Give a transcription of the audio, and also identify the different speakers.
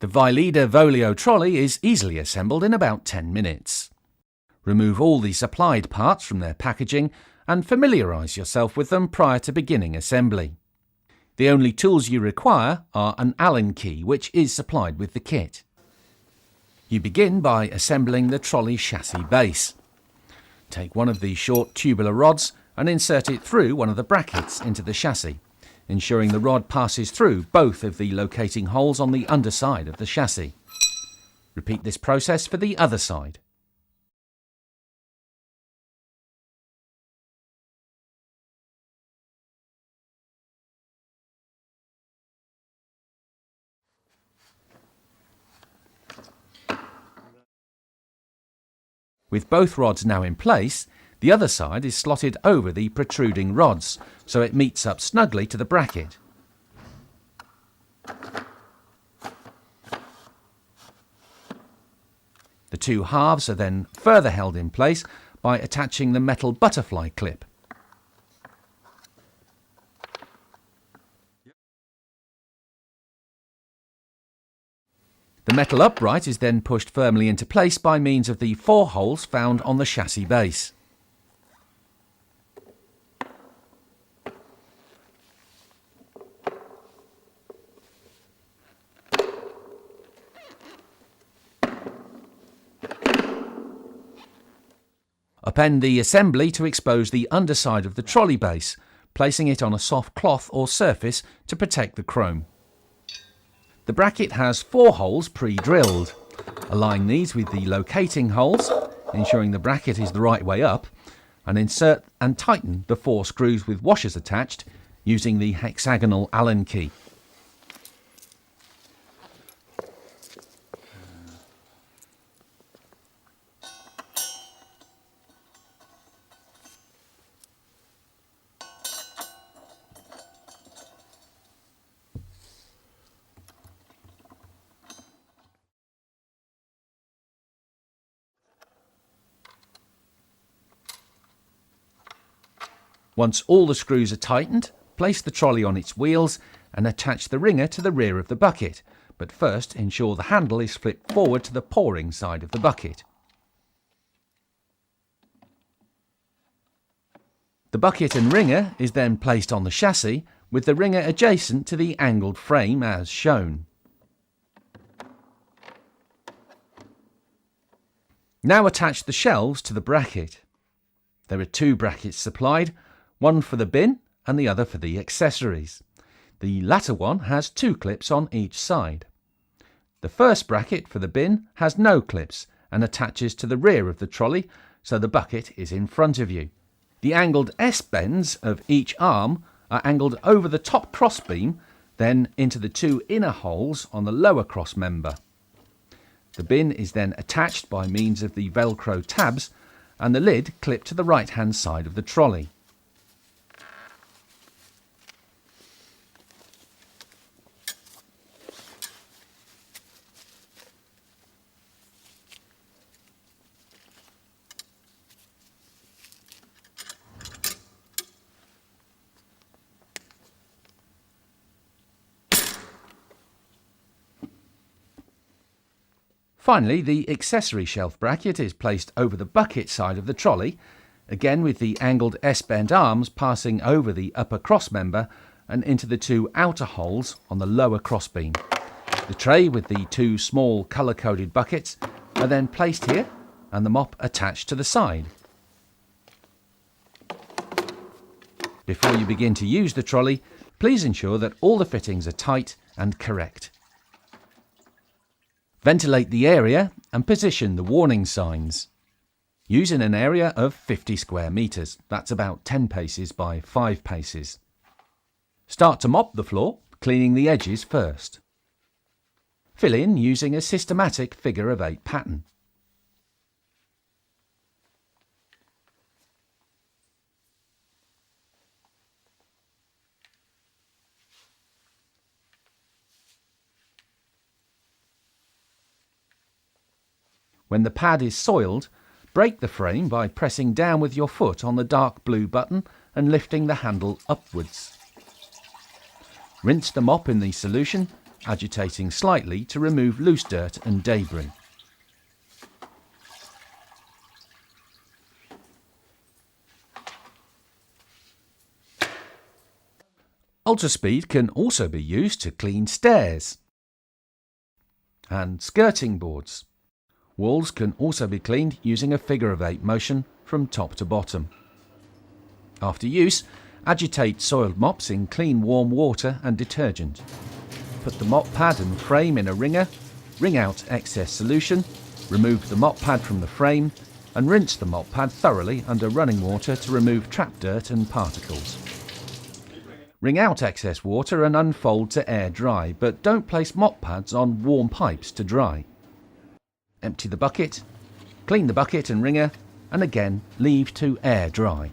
Speaker 1: The Vileda Voleo trolley is easily assembled in about 10 minutes. Remove all the supplied parts from their packaging and familiarise yourself with them prior to beginning assembly. The only tools you require are an Allen key, which is supplied with the kit. You begin by assembling the trolley chassis base. Take one of the short tubular rods and insert it through one of the brackets into the chassis, ensuring the rod passes through both of the locating holes on the underside of the chassis. Repeat this process for the other side. With both rods now in place, the other side is slotted over the protruding rods, so it meets up snugly to the bracket. The two halves are then further held in place by attaching the metal butterfly clip. The metal upright is then pushed firmly into place by means of the 4 holes found on the chassis base. Upend the assembly to expose the underside of the trolley base, placing it on a soft cloth or surface to protect the chrome. The bracket has 4 holes pre-drilled. Align these with the locating holes, ensuring the bracket is the right way up, and insert and tighten the 4 screws with washers attached using the hexagonal Allen key. Once all the screws are tightened, place the trolley on its wheels and attach the ringer to the rear of the bucket, but first ensure the handle is flipped forward to the pouring side of the bucket. The bucket and ringer is then placed on the chassis, with the ringer adjacent to the angled frame as shown. Now attach the shelves to the bracket. There are 2 brackets supplied, one for the bin and the other for the accessories. The latter one has 2 clips on each side. The first bracket for the bin has no clips and attaches to the rear of the trolley, so the bucket is in front of you. The angled S-bends of each arm are angled over the top crossbeam, then into the 2 inner holes on the lower cross member. The bin is then attached by means of the Velcro tabs and the lid clipped to the right-hand side of the trolley. Finally, the accessory shelf bracket is placed over the bucket side of the trolley, again with the angled S-bend arms passing over the upper cross member and into the 2 outer holes on the lower crossbeam. The tray with the 2 small colour-coded buckets are then placed here and the mop attached to the side. Before you begin to use the trolley, please ensure that all the fittings are tight and correct. Ventilate the area and position the warning signs. Use in an area of 50 square metres, that's about 10 paces by 5 paces. Start to mop the floor, cleaning the edges first. Fill in using a systematic figure of 8 pattern. When the pad is soiled, break the frame by pressing down with your foot on the dark blue button and lifting the handle upwards. Rinse the mop in the solution agitating slightly to remove loose dirt and debris. Ultraspeed can also be used to clean stairs and skirting boards. Walls can also be cleaned using a figure-of-8 motion from top to bottom. After use, agitate soiled mops in clean warm water and detergent. Put the mop pad and frame in a wringer, wring out excess solution, remove the mop pad from the frame, and rinse the mop pad thoroughly under running water to remove trapped dirt and particles. Wring out excess water and unfold to air dry, but don't place mop pads on warm pipes to dry. Empty the bucket, clean the bucket and wringer, and again leave to air dry.